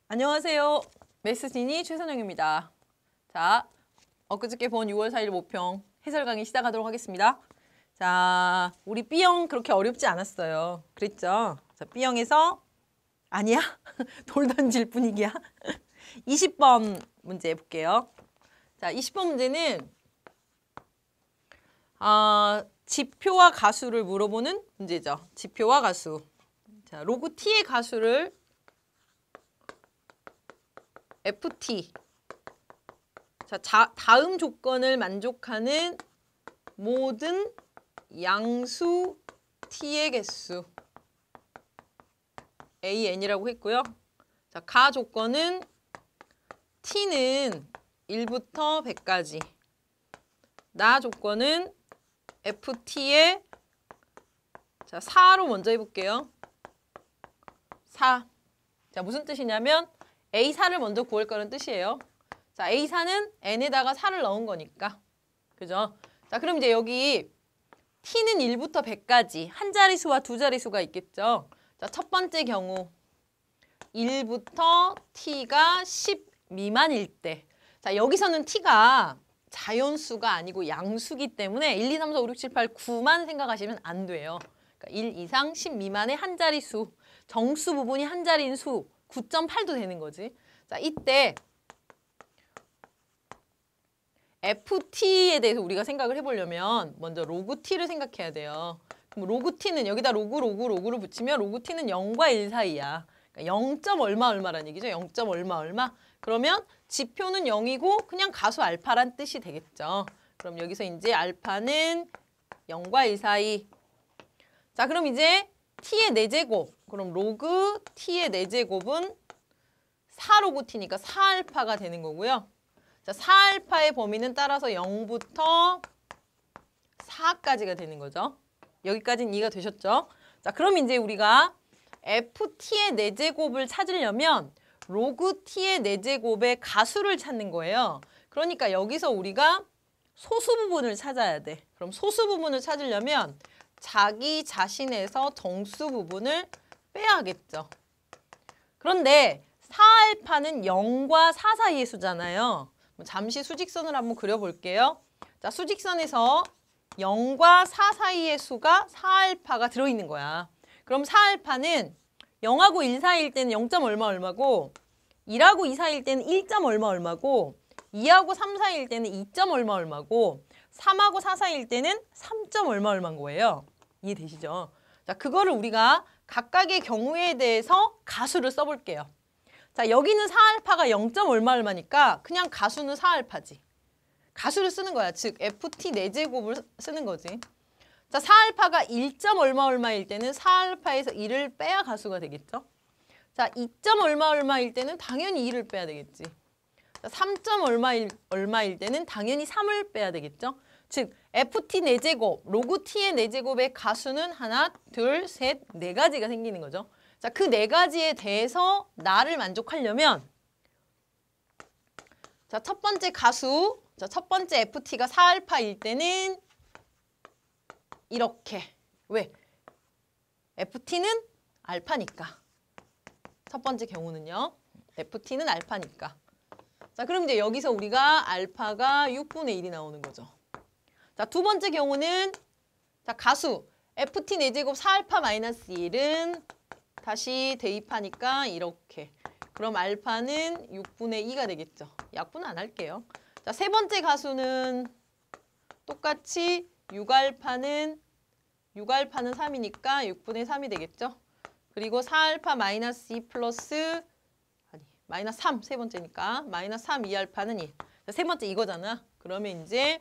안녕하세요. 매스진이 최선영입니다. 자, 엊그저께 본 6월 4일 모평 해설 강의 시작하도록 하겠습니다. 자, 우리 B형 그렇게 어렵지 않았어요. 그랬죠? 자, B형에서 아니야? 돌 던질 분위기야? 20번 문제 볼게요. 자, 20번 문제는 지표와 가수를 물어보는 문제죠. 지표와 가수. 자, 로그 T의 가수를 FT. 자, 다음 조건을 만족하는 모든 양수 T의 개수. AN이라고 했고요. 자, 가 조건은 T는 1부터 100까지. 나 조건은 FT의 자, 4로 먼저 해볼게요. 4. 자, 무슨 뜻이냐면 A4를 먼저 구할 거라는 뜻이에요. 자, A4는 N에다가 4를 넣은 거니까. 그죠? 자, 그럼 이제 여기 T는 1부터 100까지 한 자리수와 두 자리수가 있겠죠. 자, 첫 번째 경우 1부터 T가 10 미만일 때. 자, 여기서는 T가 자연수가 아니고 양수기 때문에 1, 2, 3, 4, 5, 6, 7, 8, 9만 생각하시면 안 돼요. 그러니까 1 이상 10 미만의 한 자리수. 정수 부분이 한 자리인 수. 9.8도 되는 거지. 자, 이때 FT에 대해서 우리가 생각을 해보려면 먼저 로그 T를 생각해야 돼요. 그럼 로그 T는 여기다 로그를 붙이면 로그 T는 0과 1 사이야. 그러니까 0. 얼마라는 얘기죠. 0. 얼마. 그러면 지표는 0이고 그냥 가수 알파란 뜻이 되겠죠. 그럼 여기서 이제 알파는 0과 1 사이. 자, 그럼 이제 T의 4제곱. 그럼 로그 T의 4제곱은 4로그 T니까 4알파가 되는 거고요. 자, 4알파의 범위는 따라서 0부터 4까지가 되는 거죠. 여기까지는 이해가 되셨죠? 자, 그럼 이제 우리가 FT의 4제곱을 찾으려면 로그 T의 4제곱의 가수를 찾는 거예요. 그러니까 여기서 우리가 소수 부분을 찾아야 돼. 그럼 소수 부분을 찾으려면 자기 자신에서 정수 부분을 빼야겠죠. 그런데 4알파는 0과 4 사이의 수잖아요. 잠시 수직선을 한번 그려볼게요. 자, 수직선에서 0과 4 사이의 수가 4알파가 들어있는 거야. 그럼 4알파는 0하고 1 사이일 때는 0. 얼마고 1하고 2 사이일 때는 1. 얼마고 2하고 3 사이일 때는 2. 얼마고 3하고 4 사이일 때는 3. 얼마인 거예요. 이해되시죠? 자, 그거를 우리가 각각의 경우에 대해서 가수를 써볼게요. 자, 여기는 4알파가 0. 얼마니까 그냥 가수는 4알파지. 가수를 쓰는 거야. 즉 FT 4제곱을 쓰는 거지. 자, 4알파가 1. 얼마일 때는 4알파에서 1을 빼야 가수가 되겠죠. 자, 2. 얼마일 때는 당연히 2를 빼야 되겠지. 자, 3. 얼마일 때는 당연히 3을 빼야 되겠죠. 즉 FT 4제곱, 로그 T의 4제곱의 가수는 하나, 둘, 셋, 4가지가 생기는 거죠. 자, 그 4가지에 대해서 나를 만족하려면 자, 첫 번째 가수, 자, 첫 번째 FT가 4알파일 때는 이렇게. 왜? FT는 알파니까. 첫 번째 경우는요. FT는 알파니까. 자, 그럼 이제 여기서 우리가 알파가 6분의 1이 나오는 거죠. 자, 두 번째 경우는 자, 가수 FT 4제곱 4알파 마이너스 1은 다시 대입하니까 이렇게. 그럼 알파는 6분의 2가 되겠죠. 약분 안 할게요. 자, 세 번째 가수는 똑같이 6알파는 3이니까 6분의 3이 되겠죠. 그리고 4알파 마이너스 2 플러스 마이너스 3 세 번째니까 마이너스 3 2알파는 1. 자, 세 번째 이거잖아. 그러면 이제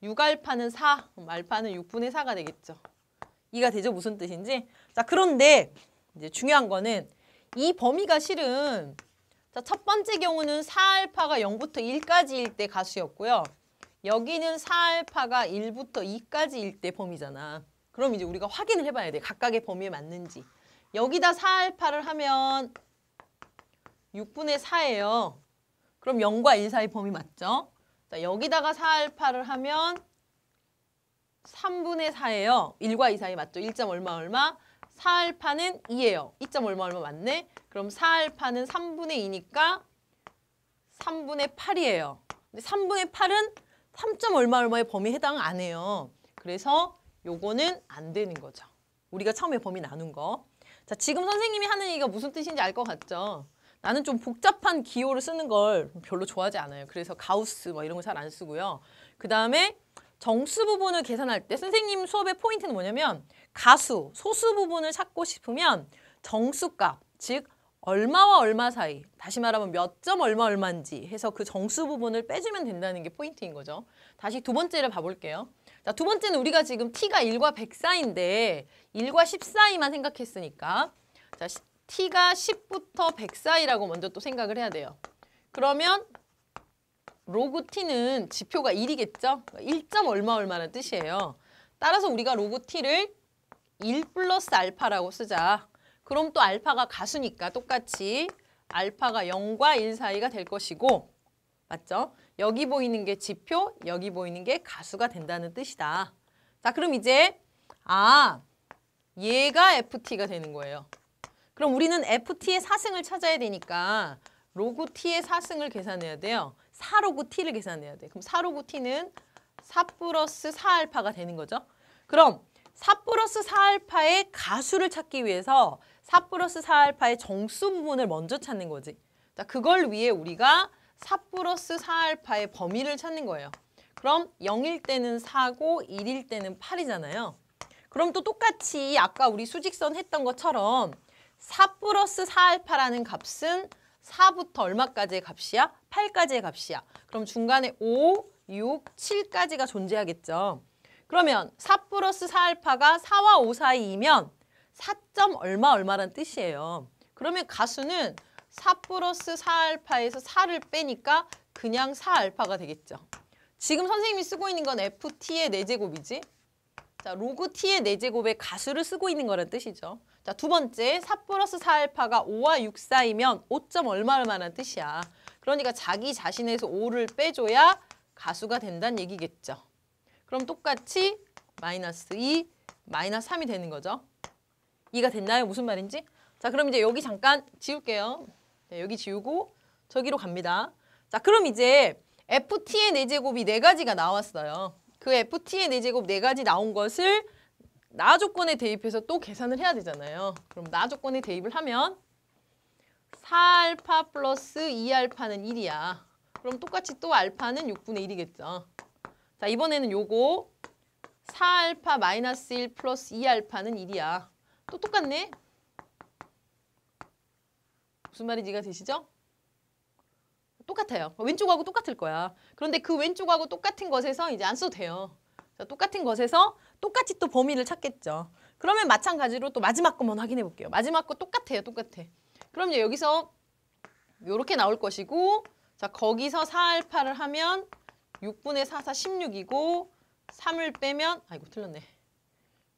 6알파는 4, 그럼 알파는 6분의 4가 되겠죠. 이해가 되죠? 무슨 뜻인지? 자, 그런데 이제 중요한 거는 이 범위가 실은 자, 첫 번째 경우는 4알파가 0부터 1까지일 때 가수였고요. 여기는 4알파가 1부터 2까지일 때 범위잖아. 그럼 이제 우리가 확인을 해봐야 돼. 각각의 범위에 맞는지. 여기다 4알파를 하면 6분의 4예요. 그럼 0과 1 사이 범위 맞죠? 자, 여기다가 4알파를 하면 3분의 4예요. 1과 2 사이 맞죠? 1. 얼마? 4알파는 2예요. 2점 얼마 얼마 맞네? 그럼 4알파는 3분의 2니까 3분의 8이에요. 근데 3분의 8은 3점 얼마 얼마의 범위에 해당 안 해요. 그래서 요거는 안 되는 거죠. 우리가 처음에 범위 나눈 거. 자, 지금 선생님이 하는 얘기가 무슨 뜻인지 알 것 같죠? 나는 좀 복잡한 기호를 쓰는 걸 별로 좋아하지 않아요. 그래서 가우스 뭐 이런 거 잘 안 쓰고요. 그 다음에 정수 부분을 계산할 때 선생님 수업의 포인트는 뭐냐면 가수, 소수 부분을 찾고 싶으면 정수값, 즉 얼마와 얼마 사이, 다시 말하면 몇 점 얼마 얼마인지 해서 그 정수 부분을 빼주면 된다는 게 포인트인 거죠. 다시 두 번째를 봐볼게요. 자, 두 번째는 우리가 지금 t가 1과 100 사이인데 1과 10 사이만 생각했으니까 자, t가 10부터 100 사이라고 먼저 또 생각을 해야 돼요. 그러면 로그 t는 지표가 1이겠죠? 1점 얼마 얼마라는 뜻이에요. 따라서 우리가 로그 t를 1 플러스 알파라고 쓰자. 그럼 또 알파가 가수니까 똑같이 알파가 0과 1 사이가 될 것이고 맞죠? 여기 보이는 게 지표, 여기 보이는 게 가수가 된다는 뜻이다. 자, 그럼 이제 얘가 ft가 되는 거예요. 그럼 우리는 ft의 사승을 찾아야 되니까 로그 t의 사승을 계산해야 돼요. 4로그 t를 계산해야 돼. 그럼 4로그 t는 4 플러스 4알파가 되는 거죠. 그럼 4 플러스 4알파의 가수를 찾기 위해서 4 플러스 4알파의 정수 부분을 먼저 찾는 거지. 자, 그걸 위해 우리가 4 플러스 4알파의 범위를 찾는 거예요. 그럼 0일 때는 4고 1일 때는 8이잖아요. 그럼 또 똑같이 아까 우리 수직선 했던 것처럼 4 플러스 4알파라는 값은 4부터 얼마까지의 값이야? 8까지의 값이야. 그럼 중간에 5, 6, 7까지가 존재하겠죠. 그러면 4 플러스 4알파가 4와 5 사이이면 4점 얼마 얼마란 뜻이에요. 그러면 가수는 4 플러스 4알파에서 4를 빼니까 그냥 4알파가 되겠죠. 지금 선생님이 쓰고 있는 건 ft의 4제곱이지. 자, 로그 t의 4제곱의 가수를 쓰고 있는 거란 뜻이죠. 자, 두 번째 4 플러스 4알파가 5와 6 사이면 5점 얼마 얼마란 뜻이야. 그러니까 자기 자신에서 5를 빼줘야 가수가 된다는 얘기겠죠. 그럼 똑같이 마이너스 2, 마이너스 3이 되는 거죠. 이해가 됐나요? 무슨 말인지? 자, 그럼 이제 여기 잠깐 지울게요. 네, 여기 지우고 저기로 갑니다. 자, 그럼 이제 ft의 4제곱이 4가지가 나왔어요. 그 ft의 4제곱 4가지 나온 것을 나 조건에 대입해서 또 계산을 해야 되잖아요. 그럼 나 조건에 대입을 하면 4알파 플러스 2알파는 1이야. 그럼 똑같이 또 알파는 6분의 1이겠죠. 자, 이번에는 요거 4알파 마이너스 1 플러스 2알파는 1이야. 또 똑같네. 무슨 말인지 이해가 되시죠? 똑같아요. 왼쪽하고 똑같을 거야. 그런데 그 왼쪽하고 똑같은 것에서 이제 안 써도 돼요. 자, 똑같은 것에서 똑같이 또 범위를 찾겠죠. 그러면 마찬가지로 또 마지막 것만 확인해 볼게요. 마지막 거 똑같아요. 똑같아. 그럼 이제 여기서 이렇게 나올 것이고 자, 거기서 4알파를 하면 6분의 4, 4, 16이고 3을 빼면 아이고 틀렸네.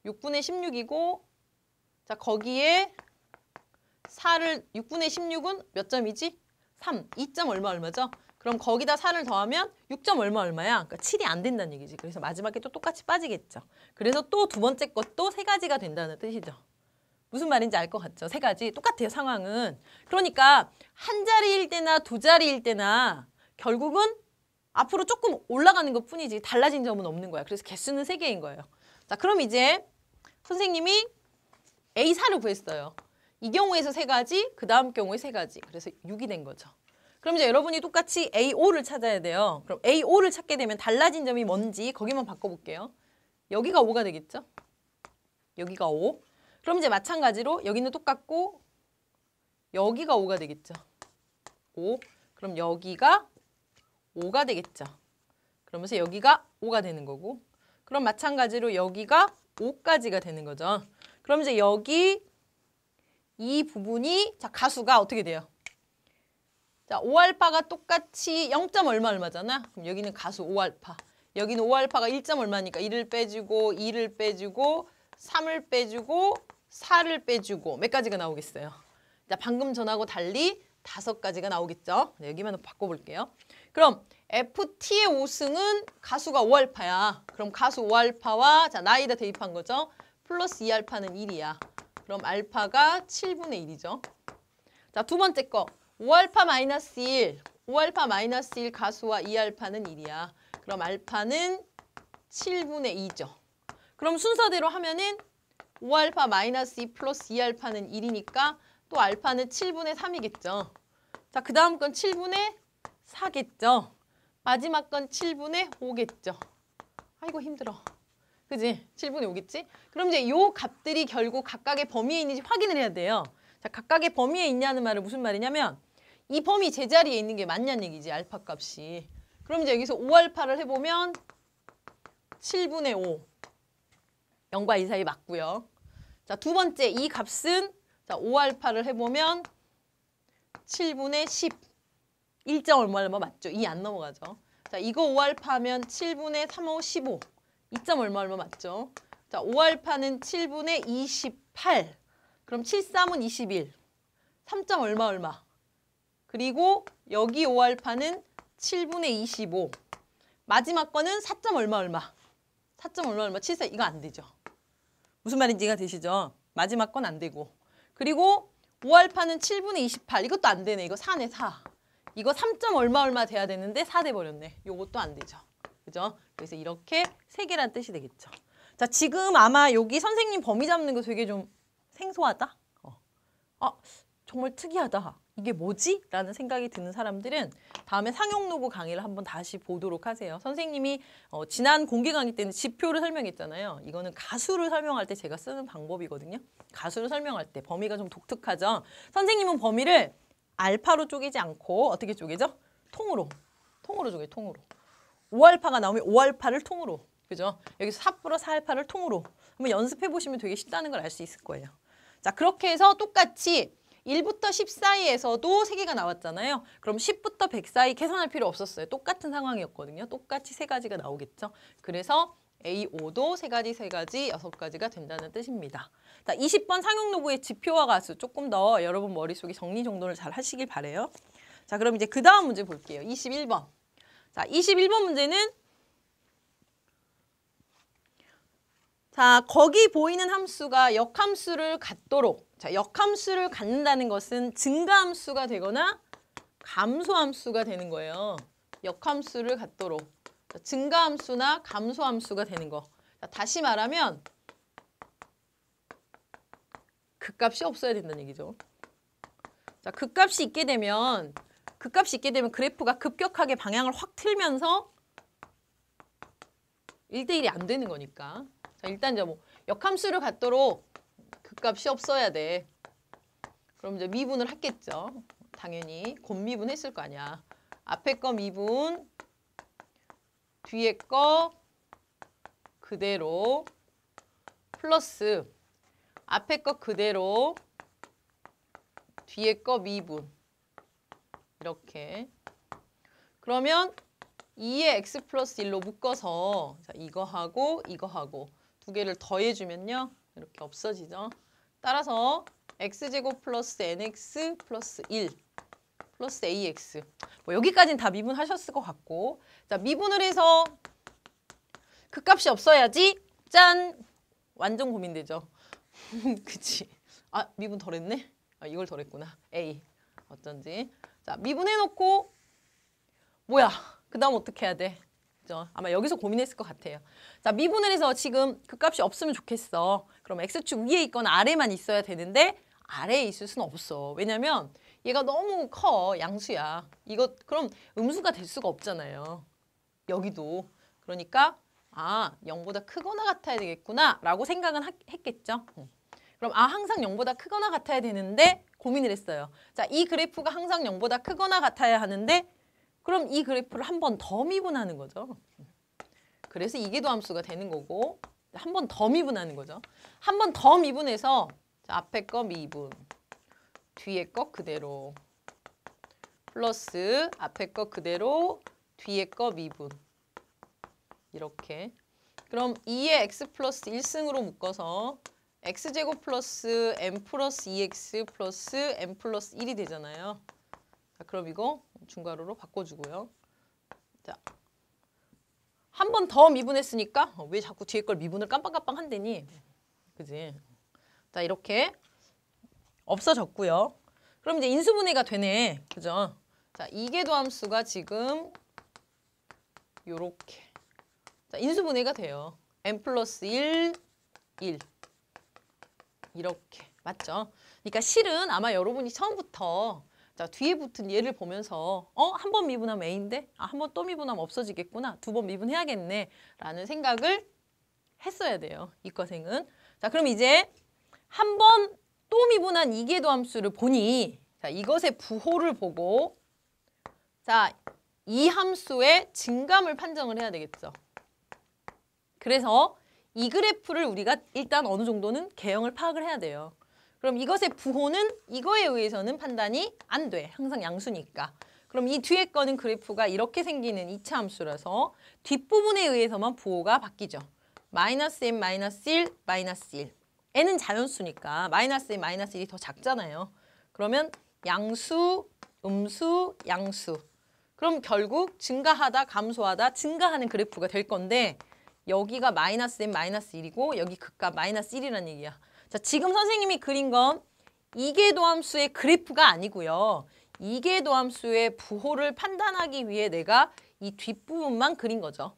6분의 16이고 자, 거기에 4를 6분의 16은 몇 점이지? 3, 2점 얼마 얼마죠? 그럼 거기다 4를 더하면 6점 얼마 얼마야? 그러니까 7이 안 된다는 얘기지. 그래서 마지막에 또 똑같이 빠지겠죠. 그래서 또 두 번째 것도 3가지가 된다는 뜻이죠. 무슨 말인지 알 것 같죠? 3가지. 똑같아요, 상황은. 그러니까 한 자리일 때나 두 자리일 때나 결국은 앞으로 조금 올라가는 것 뿐이지 달라진 점은 없는 거야. 그래서 개수는 3개인 거예요. 자, 그럼 이제 선생님이 A4를 구했어요. 이 경우에서 3가지, 그 다음 경우에 3가지. 그래서 6이 된 거죠. 그럼 이제 여러분이 똑같이 A5를 찾아야 돼요. 그럼 A5를 찾게 되면 달라진 점이 뭔지 거기만 바꿔볼게요. 여기가 5가 되겠죠? 여기가 5. 그럼 이제 마찬가지로 여기는 똑같고 여기가 5가 되겠죠? 5. 그럼 여기가 5가 되겠죠? 그러면서 여기가 5가 되는 거고 그럼 마찬가지로 여기가 5까지가 되는 거죠. 그럼 이제 여기 이 부분이 자 가수가 어떻게 돼요? 자, 5알파가 똑같이 0. 얼마 얼마잖아. 그럼 여기는 가수 5알파. 여기는 5알파가 1점 얼마니까 1을 빼주고 2를 빼주고 3을 빼주고 4를 빼주고 몇 가지가 나오겠어요? 자, 방금 전하고 달리 5가지가 나오겠죠. 네, 여기만 바꿔볼게요. 그럼 FT의 5승은 가수가 5알파야. 그럼 가수 5알파와 자 나이다 대입한 거죠. 플러스 2알파는 1이야. 그럼 알파가 7분의 1이죠. 자, 두 번째 거. 5알파 마이너스 1. 5알파 마이너스 1 가수와 2알파는 1이야. 그럼 알파는 7분의 2죠. 그럼 순서대로 하면은 5알파 마이너스 2 플러스 2알파는 1이니까 또 알파는 7분의 3이겠죠. 자, 그 다음 건 7분의 4겠죠. 마지막 건 7분의 5겠죠. 아이고 힘들어. 그지? 7분의 5겠지? 그럼 이제 요 값들이 결국 각각의 범위에 있는지 확인을 해야 돼요. 자, 각각의 범위에 있냐는 말은 무슨 말이냐면 이 범위 제자리에 있는 게 맞냐는 얘기지, 알파 값이. 그럼 이제 여기서 5알파를 해보면 7분의 5. 0과 2 사이 맞고요. 자, 두 번째 이 값은 자, 5알파를 해보면 7분의 10. 1점 얼마 맞죠? 2 안 넘어가죠. 자, 이거 5알파 하면 7분의 3, 5, 15. 2점 얼마 맞죠? 자, 5알파는 7분의 28. 그럼 7, 3은 21. 3점 얼마. 그리고 여기 5알파는 7분의 25. 마지막 거는 4점 얼마. 4점 얼마. 7, 4 이거 안 되죠. 무슨 말인지 이해가 되시죠? 마지막 건 안 되고. 그리고 5알파는 7분의 28. 이것도 안 되네. 이거 4네, 4. 이거 3점 얼마 돼야 되는데 4 돼버렸네. 요것도 안 되죠. 그죠? 그래서 이렇게 세 개란 뜻이 되겠죠. 자, 지금 아마 여기 선생님 범위 잡는 거 되게 좀 생소하다? 정말 특이하다. 이게 뭐지? 라는 생각이 드는 사람들은 다음에 상용로그 강의를 한번 다시 보도록 하세요. 선생님이 지난 공개 강의 때는 지표를 설명했잖아요. 이거는 가수를 설명할 때 제가 쓰는 방법이거든요. 가수를 설명할 때 범위가 좀 독특하죠. 선생님은 범위를 알파로 쪼개지 않고 어떻게 쪼개죠? 통으로 쪼개, 통으로. 5알파가 나오면 5알파를 통으로. 그죠? 여기서 4 플러스 4알파를 통으로. 한번 연습해 보시면 되게 쉽다는 걸 알 수 있을 거예요. 자, 그렇게 해서 똑같이 1부터 10 사이에서도 3개가 나왔잖아요. 그럼 10부터 100 사이 계산할 필요 없었어요. 똑같은 상황이었거든요. 똑같이 3가지가 나오겠죠. 그래서 A5도 3가지, 6가지가 된다는 뜻입니다. 자, 20번 상용로그의 지표와 가수 조금 더 여러분 머릿속에 정리정돈을 잘 하시길 바래요. 자, 그럼 이제 그 다음 문제 볼게요. 21번. 자, 21번 문제는 자, 거기 보이는 함수가 역함수를 갖도록. 자, 역함수를 갖는다는 것은 증가함수가 되거나 감소함수가 되는 거예요. 역함수를 갖도록. 자, 증가함수나 감소함수가 되는 거. 자, 다시 말하면 그 값이 없어야 된다는 얘기죠. 자, 그 값이 있게 되면 그래프가 급격하게 방향을 확 틀면서 1대1이 안 되는 거니까. 자, 일단 이제 뭐 역함수를 갖도록 그 값이 없어야 돼. 그럼 이제 미분을 했겠죠. 당연히 곱미분 했을 거 아니야. 앞에 거 미분, 뒤에 거 그대로 플러스 앞에 거 그대로 뒤에 거 미분. 이렇게. 그러면 2의 x 플러스 1로 묶어서 자, 이거하고 두 개를 더해주면요. 이렇게 없어지죠. 따라서 x제곱 플러스 nx 플러스 1 플러스 ax. 뭐 여기까지는 다 미분하셨을 것 같고. 자, 미분을 해서 그 값이 없어야지. 짠! 완전 고민되죠. 그치? 아, 미분 덜했네? 아, 이걸 덜했구나. a. 어쩐지. 자, 미분해놓고 뭐야? 그 다음 어떻게 해야 돼? 그죠? 아마 여기서 고민했을 것 같아요. 자, 미분을 해서 지금 그 값이 없으면 좋겠어. 그럼 x축 위에 있거나 아래만 있어야 되는데 아래에 있을 수는 없어. 왜냐면 얘가 너무 커. 양수야. 이거 그럼 음수가 될 수가 없잖아요. 여기도. 그러니까 0보다 크거나 같아야 되겠구나 라고 생각은 했겠죠. 그럼 항상 0보다 크거나 같아야 되는데 고민을 했어요. 자, 이 그래프가 항상 0보다 크거나 같아야 하는데 그럼 이 그래프를 한 번 더 미분하는 거죠. 그래서 이계도함수가 되는 거고 한 번 더 미분하는 거죠. 한 번 더 미분해서 자, 앞에 거 미분, 뒤에 거 그대로 플러스 앞에 거 그대로 뒤에 거 미분. 이렇게. 그럼 2의 x 플러스 1승으로 묶어서 x제곱 플러스 m 플러스 2x 플러스 m 플러스 1이 되잖아요. 자, 그럼 이거 중괄호로 바꿔주고요. 자, 한 번 더 미분했으니까 왜 자꾸 뒤에 걸 미분을 깜빡깜빡 한대니? 그지? 자, 이렇게 없어졌고요. 그럼 이제 인수분해가 되네. 그죠? 자, 이계도함수가 지금 요렇게. 자, 인수분해가 돼요. n 플러스 1, 1. 이렇게. 맞죠? 그러니까 실은 아마 여러분이 처음부터 자, 뒤에 붙은 얘를 보면서 한 번 미분하면 A인데 한 번 또 미분하면 없어지겠구나. 두 번 미분해야겠네. 라는 생각을 했어야 돼요. 이과생은. 자, 그럼 이제 한 번 또 미분한 이계도함수를 보니 자, 이것의 부호를 보고 자, 이 함수의 증감을 판정을 해야 되겠죠. 그래서 이 그래프를 우리가 일단 어느 정도는 개형을 파악을 해야 돼요. 그럼 이것의 부호는 이거에 의해서는 판단이 안 돼. 항상 양수니까. 그럼 이 뒤에 거는 그래프가 이렇게 생기는 2차 함수라서 뒷부분에 의해서만 부호가 바뀌죠. 마이너스 n 마이너스 1, 마이너스 1. n은 자연수니까 마이너스 n, 마이너스 1이 더 작잖아요. 그러면 양수, 음수, 양수. 그럼 결국 증가하다, 감소하다, 증가하는 그래프가 될 건데 여기가 마이너스 n, 마이너스 1이고 여기 극값 마이너스 1이라는 얘기야. 자, 지금 선생님이 그린 건 이계도함수의 그래프가 아니고요. 이계도함수의 부호를 판단하기 위해 내가 이 뒷부분만 그린 거죠.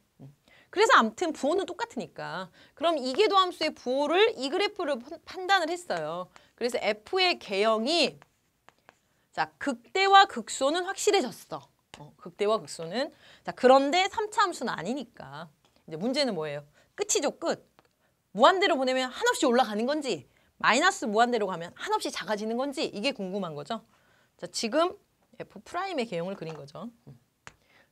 그래서 아무튼 부호는 똑같으니까. 그럼 이계도함수의 부호를 이 그래프를 판단을 했어요. 그래서 F의 개형이 자, 극대와 극소는 확실해졌어. 극대와 극소는. 자, 그런데 3차 함수는 아니니까. 이제 문제는 뭐예요? 끝이죠, 끝. 무한대로 보내면 한없이 올라가는 건지 마이너스 무한대로 가면 한없이 작아지는 건지 이게 궁금한 거죠. 자, 지금 F'의 개형을 그린 거죠.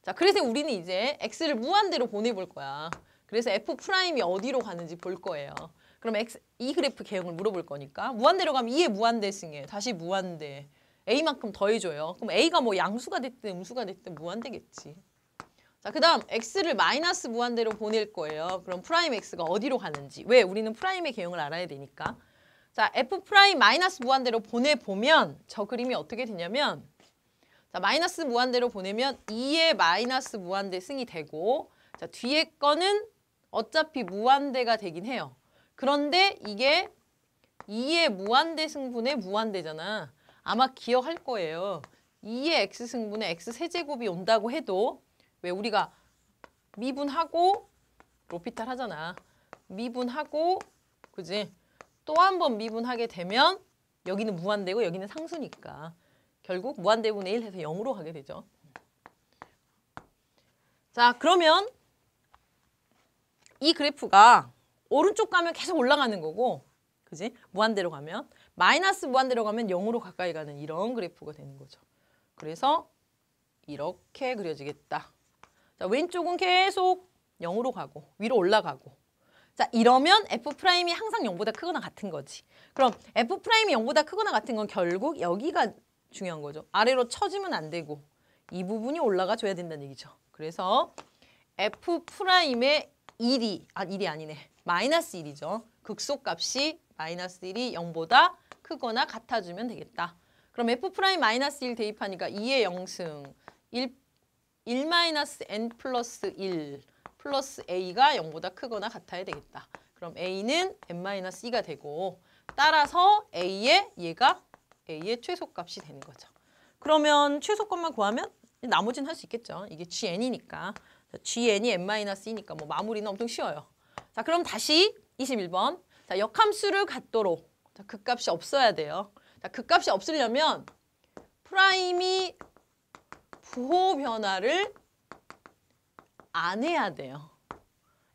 자, 그래서 우리는 이제 X를 무한대로 보내볼 거야. 그래서 F'이 어디로 가는지 볼 거예요. 그럼 이 그래프 개형을 물어볼 거니까 무한대로 가면 2의 무한대승에 다시 무한대. A만큼 더해줘요. 그럼 A가 뭐 양수가 됐든 음수가 됐든 무한대겠지. 자, 그 다음 X를 마이너스 무한대로 보낼 거예요. 그럼 프라임 X가 어디로 가는지. 왜? 우리는 프라임의 개형을 알아야 되니까. 자, F 프라임 마이너스 무한대로 보내보면 저 그림이 어떻게 되냐면 자, 마이너스 무한대로 보내면 2의 마이너스 무한대 승이 되고 자, 뒤에 거는 어차피 무한대가 되긴 해요. 그런데 이게 2의 무한대 승분의 무한대잖아. 아마 기억할 거예요. 2의 X승분의 X세제곱이 온다고 해도 왜 우리가 미분하고 로피탈 하잖아. 미분하고 그지? 또 한 번 미분하게 되면 여기는 무한대고 여기는 상수니까 결국 무한대분의 1 해서 0으로 가게 되죠. 자, 그러면 이 그래프가 오른쪽 가면 계속 올라가는 거고 그지? 무한대로 가면 마이너스 무한대로 가면 0으로 가까이 가는 이런 그래프가 되는 거죠. 그래서 이렇게 그려지겠다. 자, 왼쪽은 계속 0으로 가고 위로 올라가고 자, 이러면 F'이 항상 0보다 크거나 같은 거지. 그럼 F'이 0보다 크거나 같은 건 결국 여기가 중요한 거죠. 아래로 쳐지면 안 되고 이 부분이 올라가 줘야 된다는 얘기죠. 그래서 F'의 1이 아니네. 마이너스 1이죠. 극소값이 마이너스 1이 0보다 크거나 같아주면 되겠다. 그럼 F' 마이너스 1 대입하니까 2의 0승 1 마이너스 n 플러스 1 플러스 a가 0보다 크거나 같아야 되겠다. 그럼 a는 n-2가 되고 따라서 얘가 a의 최소값이 되는 거죠. 그러면 최소값만 구하면 나머지는 할 수 있겠죠. 이게 gn이니까. gn이 n-2니까 뭐 마무리는 엄청 쉬워요. 자, 그럼 다시 21번. 자, 역함수를 갖도록. 자, 극값이 없어야 돼요. 자, 극값이 없으려면 프라임이 부호 변화를 안 해야 돼요.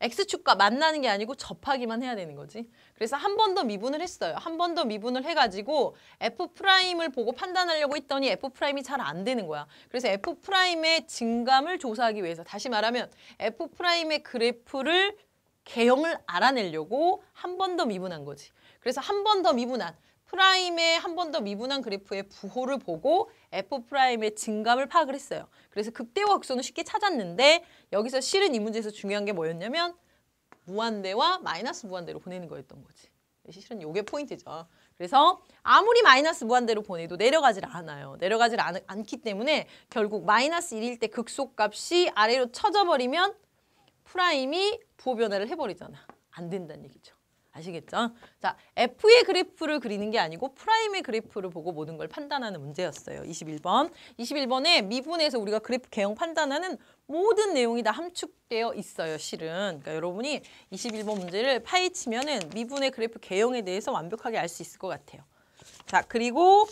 X축과 만나는 게 아니고 접하기만 해야 되는 거지. 그래서 한 번 더 미분을 했어요. 한 번 더 미분을 해가지고 F'을 보고 판단하려고 했더니 F'이 잘 안 되는 거야. 그래서 F'의 증감을 조사하기 위해서 다시 말하면 F'의 그래프를 개형을 알아내려고 한 번 더 미분한 거지. 그래서 한 번 더 미분한 프라임의 한 번 더 미분한 그래프의 부호를 보고 F'의 증감을 파악을 했어요. 그래서 극대와 극소는 쉽게 찾았는데 여기서 실은 이 문제에서 중요한 게 뭐였냐면 무한대와 마이너스 무한대로 보내는 거였던 거지. 실은 이게 포인트죠. 그래서 아무리 마이너스 무한대로 보내도 내려가질 않아요. 내려가질 않기 때문에 결국 마이너스 1일 때 극소값이 아래로 쳐져 버리면 프라임이 부호 변화를 해버리잖아. 안 된다는 얘기죠. 아시겠죠? 자, F의 그래프를 그리는 게 아니고 프라임의 그래프를 보고 모든 걸 판단하는 문제였어요. 21번. 21번에 미분에서 우리가 그래프 개형 판단하는 모든 내용이 다 함축되어 있어요, 실은. 그러니까 여러분이 21번 문제를 파헤치면은 미분의 그래프 개형에 대해서 완벽하게 알 수 있을 것 같아요. 자, 그리고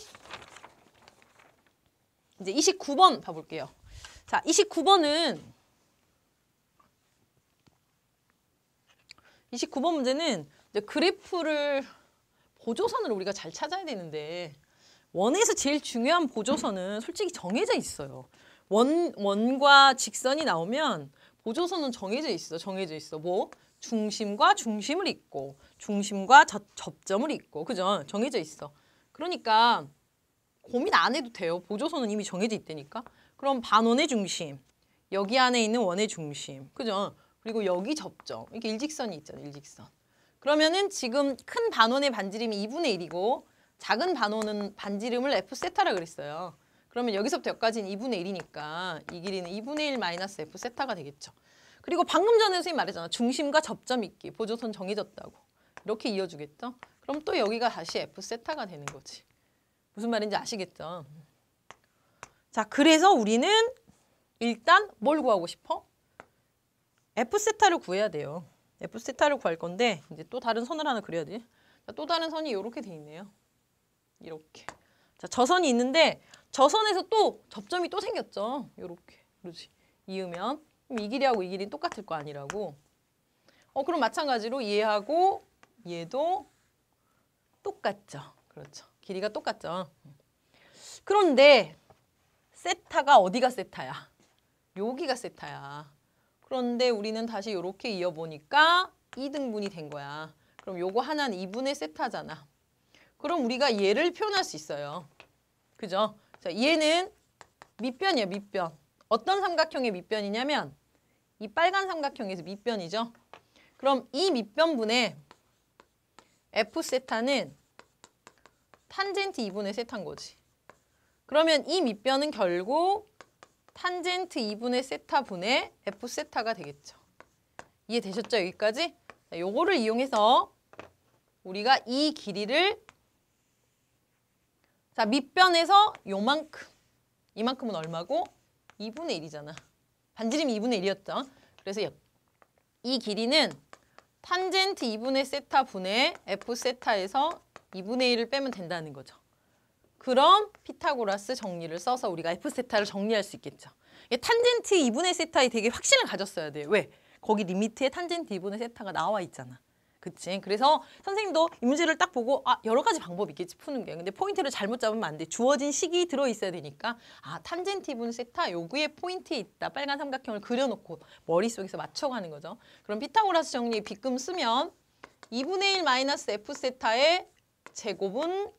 이제 29번 봐볼게요. 자, 29번 문제는 이제 그래프를 보조선을 우리가 잘 찾아야 되는데 원에서 제일 중요한 보조선은 솔직히 정해져 있어요. 원과 직선이 나오면 보조선은 정해져 있어. 뭐? 중심과 중심을 잇고 중심과 접점을 잇고 그죠? 정해져 있어. 그러니까 고민 안 해도 돼요. 보조선은 이미 정해져 있다니까. 그럼 반원의 중심, 여기 안에 있는 원의 중심, 그죠? 그리고 여기 접점, 이렇게 일직선이 있잖아요. 일직선. 그러면은 지금 큰 반원의 반지름이 2분의 1이고 작은 반원은 반지름을 F세타라 그랬어요. 그러면 여기서부터 여기까지는 2분의 1이니까 이 길이는 2분의 1 마이너스 F세타가 되겠죠. 그리고 방금 전에 선생님 말했잖아. 중심과 접점 있기, 보조선 정해졌다고. 이렇게 이어주겠죠. 그럼 또 여기가 다시 F세타가 되는 거지. 무슨 말인지 아시겠죠? 자, 그래서 우리는 일단 뭘 구하고 싶어? F세타를 구해야 돼요. F세타를 구할 건데 이제 또 다른 선을 하나 그려야 돼. 자, 또 다른 선이 이렇게 돼 있네요. 이렇게. 자, 저선이 있는데 저선에서 또 접점이 또 생겼죠. 이렇게. 그렇지. 이으면 그럼 이 길이하고 이 길이는 똑같을 거 아니라고. 그럼 마찬가지로 얘하고 얘도 똑같죠. 그렇죠. 길이가 똑같죠. 그런데 세타가 어디가 세타야? 여기가 세타야. 그런데 우리는 다시 이렇게 이어보니까 2등분이 된 거야. 그럼 요거 하나는 2분의 세타잖아. 그럼 우리가 얘를 표현할 수 있어요. 그죠? 자, 얘는 밑변이야, 밑변. 어떤 삼각형의 밑변이냐면 이 빨간 삼각형에서 밑변이죠. 그럼 이 밑변분의 F세타는 탄젠트 2분의 세타인 거지. 그러면 이 밑변은 결국 탄젠트 2분의 세타분의 F세타가 되겠죠. 이해되셨죠? 여기까지? 자, 요거를 이용해서 우리가 이 길이를 자, 밑변에서 요만큼 이만큼은 얼마고? 2분의 1이잖아. 반지름이 2분의 1이었죠. 그래서 이 길이는 탄젠트 2분의 세타분의 F세타에서 2분의 1을 빼면 된다는 거죠. 그럼 피타고라스 정리를 써서 우리가 F세타를 정리할 수 있겠죠. 탄젠트 2분의 세타에 되게 확신을 가졌어야 돼요. 왜? 거기 리미트에 탄젠트 2분의 세타가 나와 있잖아. 그치? 그래서 선생님도 이 문제를 딱 보고 여러 가지 방법이 있겠지 푸는 게. 근데 포인트를 잘못 잡으면 안 돼. 주어진 식이 들어있어야 되니까 탄젠트 2분의 세타 여기에 포인트에 있다. 빨간 삼각형을 그려놓고 머릿속에서 맞춰가는 거죠. 그럼 피타고라스 정리 빗금 쓰면 2분의 1 마이너스 F세타의 제곱은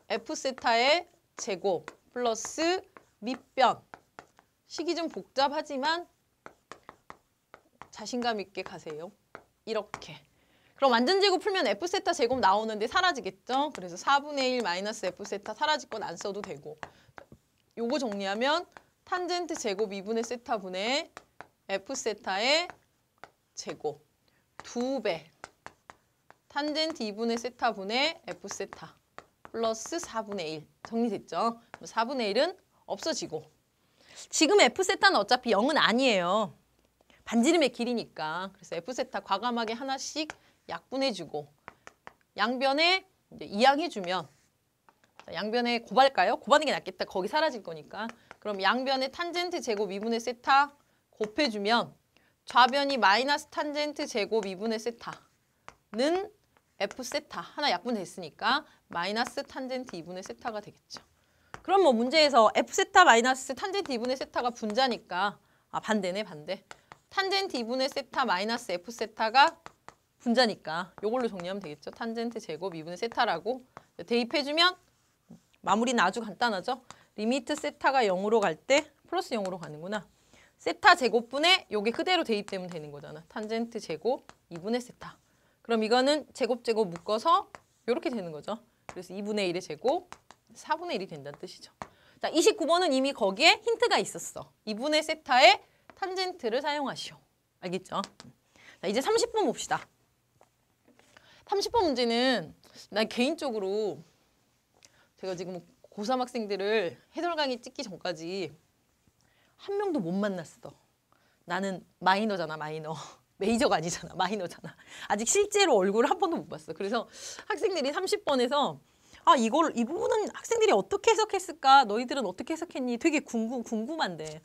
F세타의 제곱 플러스 밑변. 식이 좀 복잡하지만 자신감 있게 가세요. 이렇게. 그럼 완전 제곱 풀면 F세타 제곱 나오는데 사라지겠죠? 그래서 4분의 1 마이너스 F세타 사라질 건 안 써도 되고 요거 정리하면 탄젠트 제곱 2분의 세타분의 F세타의 제곱 2배 탄젠트 2분의 세타분의 F세타 플러스 4분의 1 정리됐죠? 4분의 1은 없어지고 지금 F세타는 어차피 0은 아니에요. 반지름의 길이니까. 그래서 F세타 과감하게 하나씩 약분해주고 양변에 이제 이항해주면 양변에 곱할까요? 곱하는 게 낫겠다. 거기 사라질 거니까. 그럼 양변에 탄젠트 제곱 2분의 세타 곱해주면 좌변이 마이너스 탄젠트 제곱 2분의 세타는 F세타 하나 약분됐으니까 마이너스 탄젠트 2분의 세타가 되겠죠. 그럼 뭐 문제에서 F세타 마이너스 탄젠트 2분의 세타가 분자니까 반대네 반대. 탄젠트 2분의 세타 마이너스 F세타가 분자니까 이걸로 정리하면 되겠죠. 탄젠트 제곱 2분의 세타라고 대입해주면 마무리는 아주 간단하죠. 리미트 세타가 0으로 갈 때 플러스 0으로 가는구나. 세타 제곱분에 요게 그대로 대입되면 되는 거잖아. 탄젠트 제곱 2분의 세타. 그럼 이거는 제곱 묶어서 이렇게 되는 거죠. 그래서 2분의 1의 제곱 4분의 1이 된다는 뜻이죠. 자, 29번은 이미 거기에 힌트가 있었어. 2분의 세타의 탄젠트를 사용하시오. 알겠죠? 자, 이제 30번 봅시다. 30번 문제는 난 개인적으로 제가 지금 고3 학생들을 해설 강의 찍기 전까지 한 명도 못 만났어. 나는 마이너잖아, 마이너. 메이저가 아니잖아, 마이너잖아. 아직 실제로 얼굴을 한 번도 못 봤어. 그래서 학생들이 30번에서 아, 이 부분은 학생들이 어떻게 해석했을까? 너희들은 어떻게 해석했니? 되게 궁금한데.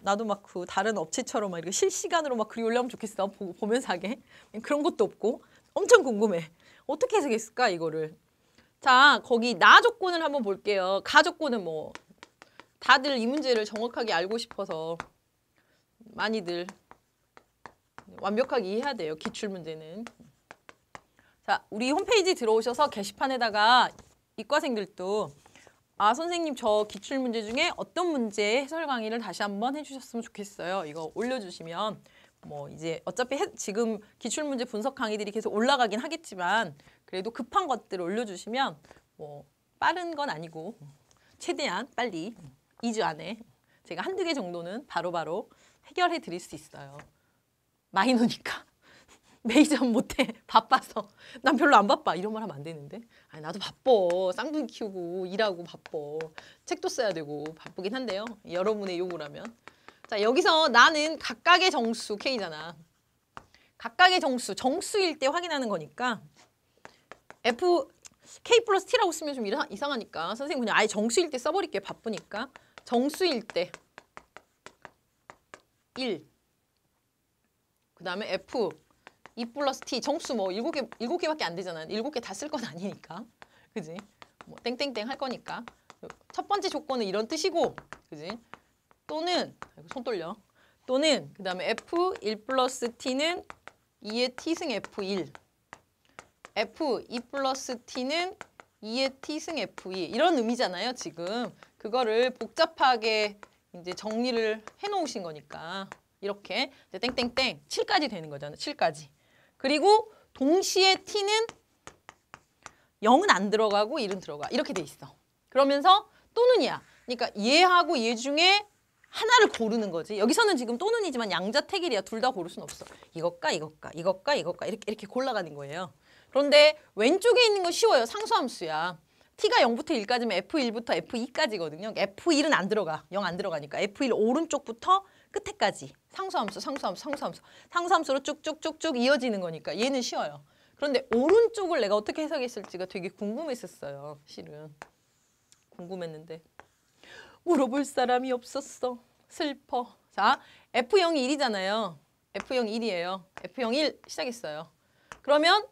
나도 막 그 다른 업체처럼 막 이렇게 실시간으로 막 글이 올라오면 좋겠어. 보면서 하게. 그런 것도 없고. 엄청 궁금해. 어떻게 해석했을까, 이거를. 자, 거기 나 조건을 한번 볼게요. 가 조건은 뭐 다들 이 문제를 정확하게 알고 싶어서 많이들 완벽하게 이해해야 돼요. 기출문제는. 자, 우리 홈페이지 들어오셔서 게시판에다가 이과생들도 아, 선생님 저 기출문제 중에 어떤 문제 해설 강의를 다시 한번 해주셨으면 좋겠어요. 이거 올려주시면 뭐 이제 어차피 지금 기출문제 분석 강의들이 계속 올라가긴 하겠지만 그래도 급한 것들을 올려주시면 뭐 빠른 건 아니고 최대한 빨리 2주 안에 제가 한두 개 정도는 바로바로 해결해 드릴 수 있어요. 마이너니까. 메이저는 못해. 바빠서. 난 별로 안 바빠. 이런 말 하면 안 되는데. 아니, 나도 바빠. 쌍둥이 키우고 일하고 바빠. 책도 써야 되고 바쁘긴 한데요. 여러분의 요구라면. 자, 여기서 나는 각각의 정수 K잖아. 각각의 정수일 때 확인하는 거니까 K 플러스 T라고 쓰면 좀 이상하니까 선생님 그냥 아예 정수일 때 써버릴게요. 바쁘니까. 정수일 때 1. 그 다음에 F 2 플러스 T 정수 뭐 7개밖에 안 되잖아. 7개 다 쓸 건 아니니까. 그지? 뭐 땡땡땡 할 거니까. 첫 번째 조건은 이런 뜻이고, 그지? 또는 손 떨려. 또는 그 다음에 F 1 플러스 T는 2의 T승 F1. F 2 플러스 T는 2의 T승 F2. 이런 의미잖아요, 지금. 그거를 복잡하게 이제 정리를 해놓으신 거니까. 이렇게 이제 땡땡땡 7까지 되는 거잖아요. 7까지. 그리고 동시에 T는 0은 안 들어가고 1은 들어가. 이렇게 돼 있어. 그러면서 또는이야. 그러니까 얘하고 얘 중에 하나를 고르는 거지. 여기서는 지금 또는이지만 양자택일이야. 둘 다 고를 수는 없어. 이것과 이렇게 골라가는 거예요. 그런데 왼쪽에 있는 건 쉬워요. 상수함수야. T가 0부터 1까지면 F1부터 F2까지거든요. F1은 안 들어가. 0 안 들어가니까. F1 오른쪽부터 끝에까지. 상수함수로 쭉쭉쭉쭉 이어지는 거니까 얘는 쉬워요. 그런데 오른쪽을 내가 어떻게 해석했을지가 되게 궁금했었어요. 실은. 궁금했는데. 물어볼 사람이 없었어. 슬퍼. 자, F0이 1이잖아요. F0 1이에요. F0 1 시작했어요. 그러면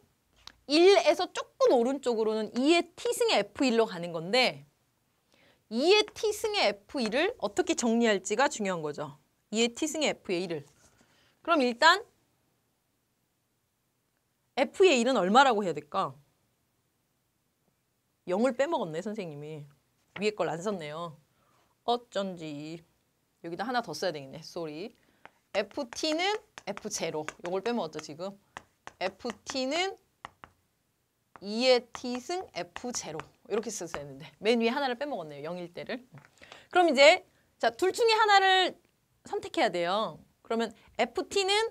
1에서 조금 오른쪽으로는 2의 T승의 F1로 가는 건데 2의 T승의 F1을 어떻게 정리할지가 중요한 거죠. 2의 T승의 F의 1을. 그럼 일단 F의 1은 얼마라고 해야 될까? 0을 빼먹었네, 선생님이. 위에 걸 안 썼네요. 어쩐지. 여기다 하나 더 써야 되겠네, 쏘리. FT는 F0. 요걸 빼먹었죠, 지금. FT는 2의 T승 F0. 이렇게 썼어야 했는데 맨 위에 하나를 빼먹었네요. 0일 때를. 그럼 이제 자, 둘 중에 하나를 선택해야 돼요. 그러면 FT는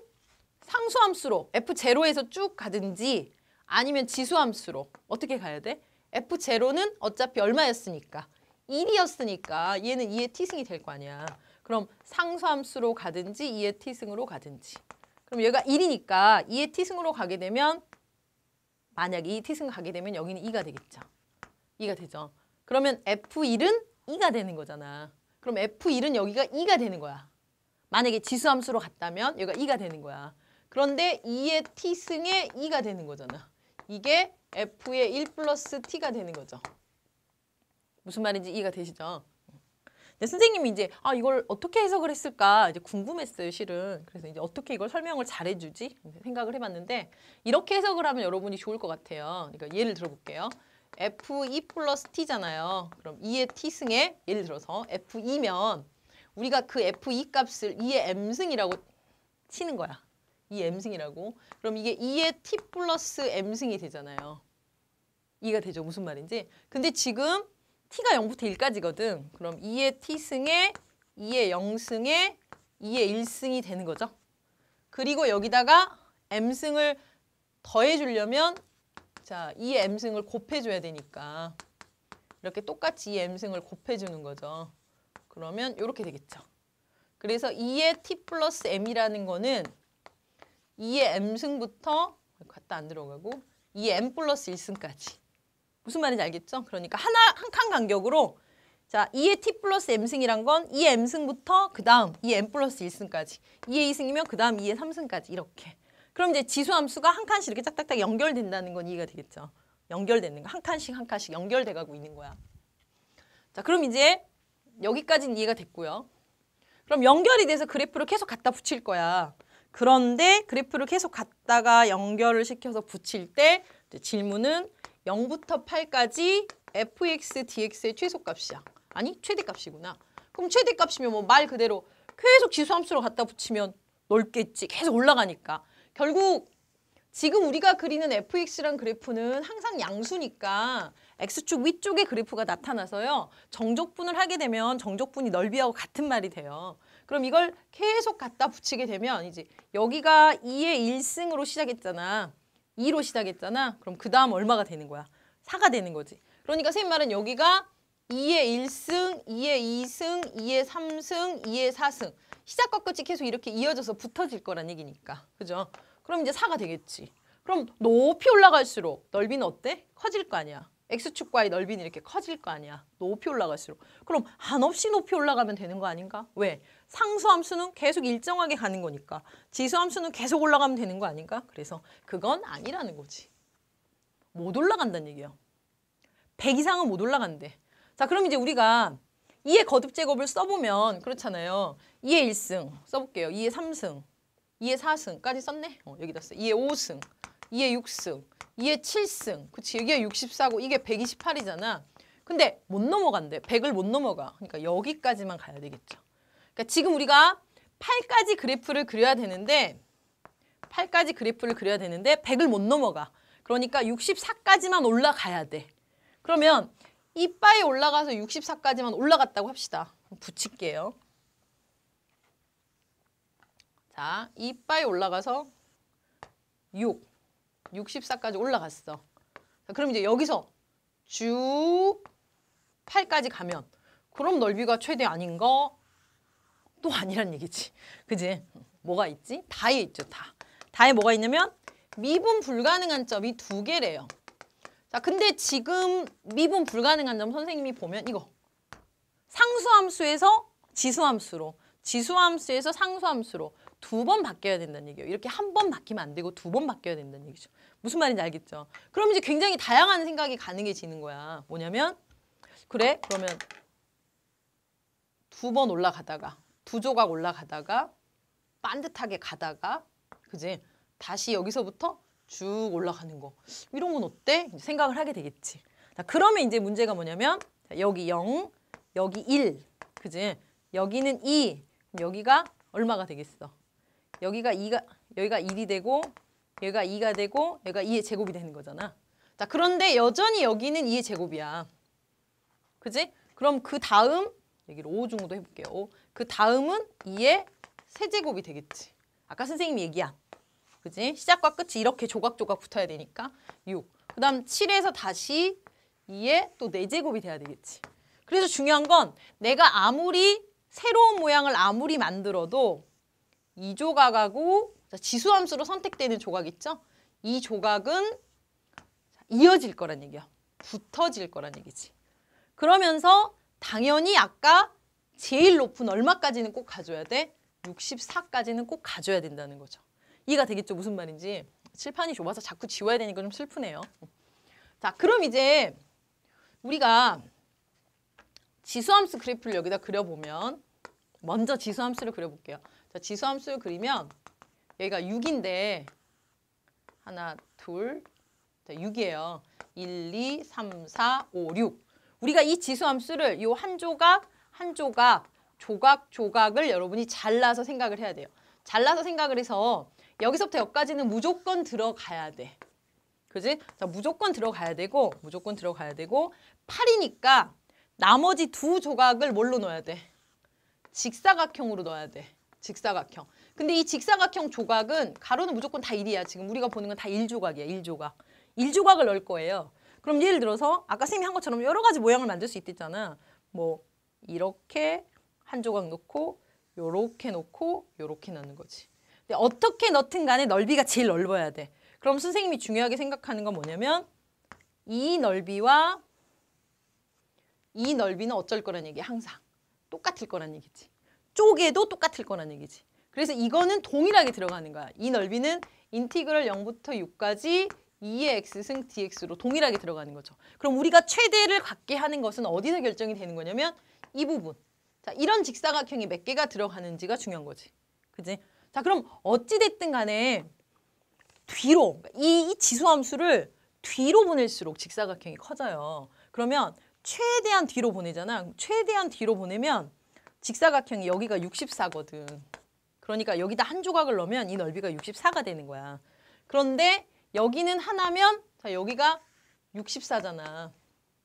상수함수로 F0에서 쭉 가든지 아니면 지수함수로 어떻게 가야 돼? F0는 어차피 얼마였으니까 1이었으니까 얘는 2의 T승이 될 거 아니야. 그럼 상수함수로 가든지 2의 T승으로 가든지. 그럼 얘가 1이니까 2의 T승으로 가게 되면 만약에 2의 T승 가게 되면 여기는 2가 되겠죠. 2가 되죠. 그러면 F1은 2가 되는 거잖아. 그럼 F1은 여기가 2가 되는 거야. 만약에 지수함수로 갔다면 여기가 2가 되는 거야. 그런데 2의 T승에 2가 되는 거잖아. 이게 F의 1 플러스 T가 되는 거죠. 무슨 말인지 이해가 되시죠? 근데 선생님이 이제 이걸 어떻게 해석을 했을까 이제 궁금했어요, 실은. 그래서 이제 어떻게 이걸 설명을 잘해주지 생각을 해봤는데 이렇게 해석을 하면 여러분이 좋을 것 같아요. 그러니까 예를 들어볼게요. F2 플러스 T잖아요. 그럼 2의 T승에 예를 들어서 F2면 우리가 그 F2 값을 2의 M승이라고 치는 거야. 2의 M승이라고. 그럼 이게 2의 T 플러스 M승이 되잖아요. 이해가 되죠? 무슨 말인지. 근데 지금 T가 0부터 1까지거든. 그럼 2의 T승에 2의 0승에 2의 1승이 되는 거죠. 그리고 여기다가 M승을 더해주려면 자, 2의 m승을 곱해줘야 되니까 이렇게 똑같이 2의 m승을 곱해주는 거죠. 그러면 이렇게 되겠죠. 그래서 2의 t 플러스 m이라는 거는 2의 m승부터 갖다 안 들어가고 2의 m 플러스 1승까지. 무슨 말인지 알겠죠? 그러니까 한 칸 간격으로 자 2의 t 플러스 m승이란 건 2의 m승부터 그 다음 2의 m 플러스 1승까지. 2의 2승이면 그 다음 2의 3승까지 이렇게. 그럼 이제 지수함수가 한 칸씩 이렇게 딱딱딱 연결된다는 건 이해가 되겠죠? 연결되는 거. 한 칸씩 한 칸씩 연결돼 가고 있는 거야. 자, 그럼 이제 여기까지는 이해가 됐고요. 그럼 연결이 돼서 그래프를 계속 갖다 붙일 거야. 그런데 그래프를 계속 갖다가 연결을 시켜서 붙일 때 질문은 0부터 8까지 fx, dx의 최소값이야. 아니, 최대값이구나. 그럼 최대값이면 뭐 말 그대로 계속 지수함수로 갖다 붙이면 넓겠지. 계속 올라가니까. 결국 지금 우리가 그리는 fx란 그래프는 항상 양수니까 x축 위쪽에 그래프가 나타나서요. 정적분을 하게 되면 정적분이 넓이하고 같은 말이 돼요. 그럼 이걸 계속 갖다 붙이게 되면 이제 여기가 2의 1승으로 시작했잖아. 2로 시작했잖아. 그럼 그 다음 얼마가 되는 거야? 4가 되는 거지. 그러니까 선생님 말은 여기가 2의 1승, 2의 2승, 2의 3승, 2의 4승. 시작과 끝이 계속 이렇게 이어져서 붙어질 거란 얘기니까. 그죠? 그럼 이제 4가 되겠지. 그럼 높이 올라갈수록 넓이는 어때? 커질 거 아니야. X축과의 넓이는 이렇게 커질 거 아니야. 높이 올라갈수록. 그럼 한없이 높이 올라가면 되는 거 아닌가? 왜? 상수함수는 계속 일정하게 가는 거니까. 지수함수는 계속 올라가면 되는 거 아닌가? 그래서 그건 아니라는 거지. 못 올라간다는 얘기야. 100 이상은 못 올라간대. 자, 그럼 이제 우리가 2의 거듭제곱을 써보면 그렇잖아요. 2의 1승 써볼게요. 2의 3승, 2의 4승까지 썼네. 여기다 써. 2의 5승, 2의 6승, 2의 7승. 그치? 이게 64고 이게 128이잖아. 근데 못 넘어간대. 100을 못 넘어가. 그러니까 여기까지만 가야 되겠죠. 그러니까 지금 우리가 8까지 그래프를 그려야 되는데 100을 못 넘어가. 그러니까 64까지만 올라가야 돼. 그러면 이 바에 올라가서 64까지만 올라갔다고 합시다. 붙일게요. 자, 이 바에 올라가서 64까지 올라갔어. 자, 그럼 이제 여기서 쭉 8까지 가면 그럼 넓이가 최대 아닌가? 또 아니란 얘기지. 그지? 뭐가 있지? 다에 있죠, 다. 다에 뭐가 있냐면 미분 불가능한 점이 2개래요. 자, 근데 지금 미분 불가능한 점 선생님이 보면 이거. 상수함수에서 지수함수로, 지수함수에서 상수함수로 2번 바뀌어야 된다는 얘기예요. 이렇게 한 번 바뀌면 안 되고 2번 바뀌어야 된다는 얘기죠. 무슨 말인지 알겠죠? 그럼 이제 굉장히 다양한 생각이 가능해지는 거야. 뭐냐면 그래? 그러면 2번 올라가다가 2조각 올라가다가 반듯하게 가다가 그지? 다시 여기서부터 쭉 올라가는 거. 이런 건 어때? 생각을 하게 되겠지. 자, 그러면 이제 문제가 뭐냐면 여기 0, 여기 1. 그지? 여기는 2. 여기가 얼마가 되겠어? 여기가 1이 되고 얘가 2가 되고 얘가 2의 제곱이 되는 거잖아. 자, 그런데 여전히 여기는 2의 제곱이야. 그지? 그럼 그 다음 여기를 5 정도 해볼게요. 5. 그 다음은 2의 세제곱이 되겠지. 아까 선생님이 얘기한. 그지? 시작과 끝이 이렇게 조각조각 붙어야 되니까 6. 그 다음 7에서 다시 2의 또 4제곱이 돼야 되겠지. 그래서 중요한 건 내가 아무리 새로운 모양을 아무리 만들어도 이 조각하고 지수함수로 선택되는 조각 있죠? 이 조각은 이어질 거란 얘기야. 붙어질 거란 얘기지. 그러면서 당연히 아까 제일 높은 얼마까지는 꼭 가져야 돼? 64까지는 꼭 가져야 된다는 거죠. 이해가 되겠죠? 무슨 말인지. 칠판이 좁아서 자꾸 지워야 되니까 좀 슬프네요. 자, 그럼 이제 우리가 지수함수 그래프를 여기다 그려보면 먼저 지수함수를 그려볼게요. 자, 지수함수를 그리면 여기가 6인데 하나, 둘, 자, 6이에요. 1, 2, 3, 4, 5, 6. 우리가 이 지수함수를 이 한 조각, 한 조각, 조각을 여러분이 잘라서 생각을 해야 돼요. 잘라서 생각을 해서 여기서부터 여기까지는 무조건 들어가야 돼. 그지? 자, 무조건 들어가야 되고 8이니까 나머지 2 조각을 뭘로 넣어야 돼? 직사각형으로 넣어야 돼. 직사각형. 근데 이 직사각형 조각은 가로는 무조건 다 1이야. 지금 우리가 보는 건 다 1조각이야. 1조각. 1조각을 넣을 거예요. 그럼 예를 들어서 아까 선생님이 한 것처럼 여러 가지 모양을 만들 수 있댔잖아. 뭐 이렇게 한 조각 넣고 요렇게 놓고 요렇게 넣는 거지. 근데 어떻게 넣든 간에 넓이가 제일 넓어야 돼. 그럼 선생님이 중요하게 생각하는 건 뭐냐면 이 넓이와 이 넓이는 어쩔 거란 얘기야. 항상 똑같을 거란 얘기지. 쪼개도 똑같을 거란 얘기지. 그래서 이거는 동일하게 들어가는 거야. 이 넓이는 인티그럴 0부터 6까지 2의 x승 dx로 동일하게 들어가는 거죠. 그럼 우리가 최대를 갖게 하는 것은 어디서 결정이 되는 거냐면 이 부분. 자, 이런 직사각형이 몇 개가 들어가는지가 중요한 거지. 그지? 자, 그럼 어찌됐든 간에 뒤로, 이 지수함수를 뒤로 보낼수록 직사각형이 커져요. 그러면 최대한 뒤로 보내잖아. 최대한 뒤로 보내면 직사각형이 여기가 64거든. 그러니까 여기다 한 조각을 넣으면 이 넓이가 64가 되는 거야. 그런데 여기는 하나면 자 여기가 64잖아.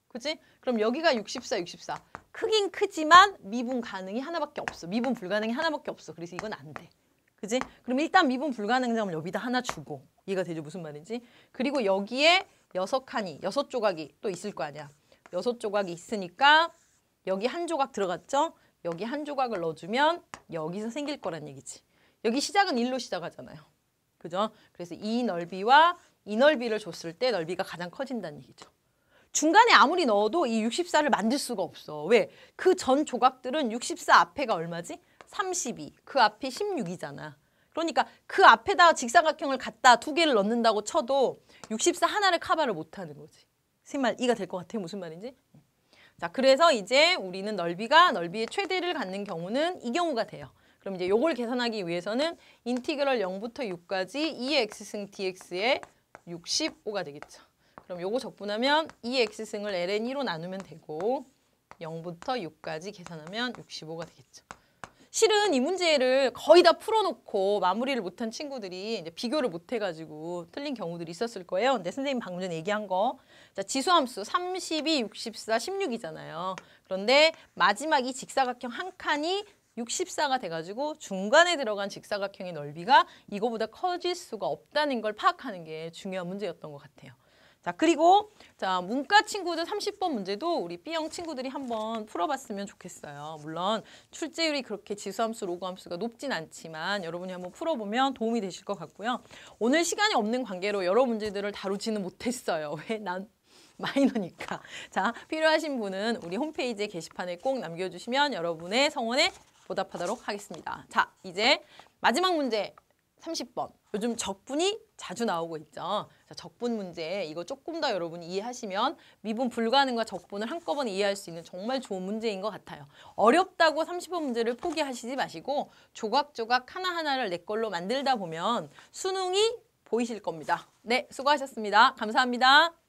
그치? 그럼 여기가 64, 64. 크긴 크지만 미분 가능이 하나밖에 없어. 미분 불가능이 하나밖에 없어. 그래서 이건 안 돼. 그치? 그럼 일단 미분 불가능 점을 여기다 하나 주고 이해가 되죠? 무슨 말인지? 그리고 여기에 6칸이, 6조각이 또 있을 거 아니야. 6조각이 있으니까 여기 한 조각 들어갔죠? 여기 한 조각을 넣어주면 여기서 생길 거란 얘기지. 여기 시작은 1로 시작하잖아요. 그죠? 그래서 이 넓이와 이 넓이를 줬을 때 넓이가 가장 커진다는 얘기죠. 중간에 아무리 넣어도 이 64를 만들 수가 없어. 왜? 그 전 조각들은 64 앞에가 얼마지? 32. 그 앞이 16이잖아. 그러니까 그 앞에다 직사각형을 갖다 두 개를 넣는다고 쳐도 64 하나를 커버를 못하는 거지. 선생님 말 이해가 될 것 같아요? 무슨 말인지? 자, 그래서 이제 우리는 넓이의 최대를 갖는 경우는 이 경우가 돼요. 그럼 이제 요걸 계산하기 위해서는 인티그럴 0부터 6까지 2x승 dx의 65가 되겠죠. 그럼 요거 적분하면 2x승을 ln2로 나누면 되고 0부터 6까지 계산하면 65가 되겠죠. 실은 이 문제를 거의 다 풀어놓고 마무리를 못한 친구들이 이제 비교를 못해가지고 틀린 경우들이 있었을 거예요. 근데 선생님 방금 전에 얘기한 거. 자, 지수함수 32, 64, 16이잖아요. 그런데 마지막 이 직사각형 한 칸이 64가 돼가지고 중간에 들어간 직사각형의 넓이가 이거보다 커질 수가 없다는 걸 파악하는 게 중요한 문제였던 것 같아요. 자, 그리고 자 문과 친구들 30번 문제도 우리 B형 친구들이 한번 풀어봤으면 좋겠어요. 물론 출제율이 그렇게 지수함수, 로그함수가 높진 않지만 여러분이 한번 풀어보면 도움이 되실 것 같고요. 오늘 시간이 없는 관계로 여러 문제들을 다루지는 못했어요. 왜? 난 마이너니까. 자, 필요하신 분은 우리 홈페이지에 게시판에 꼭 남겨주시면 여러분의 성원에 보답하도록 하겠습니다. 자, 이제 마지막 문제 30번. 요즘 적분이 자주 나오고 있죠. 자, 적분 문제 이거 조금 더 여러분이 이해하시면 미분 불가능과 적분을 한꺼번에 이해할 수 있는 정말 좋은 문제인 것 같아요. 어렵다고 30번 문제를 포기하시지 마시고 조각조각 하나하나를 내 걸로 만들다 보면 수능이 보이실 겁니다. 네, 수고하셨습니다. 감사합니다.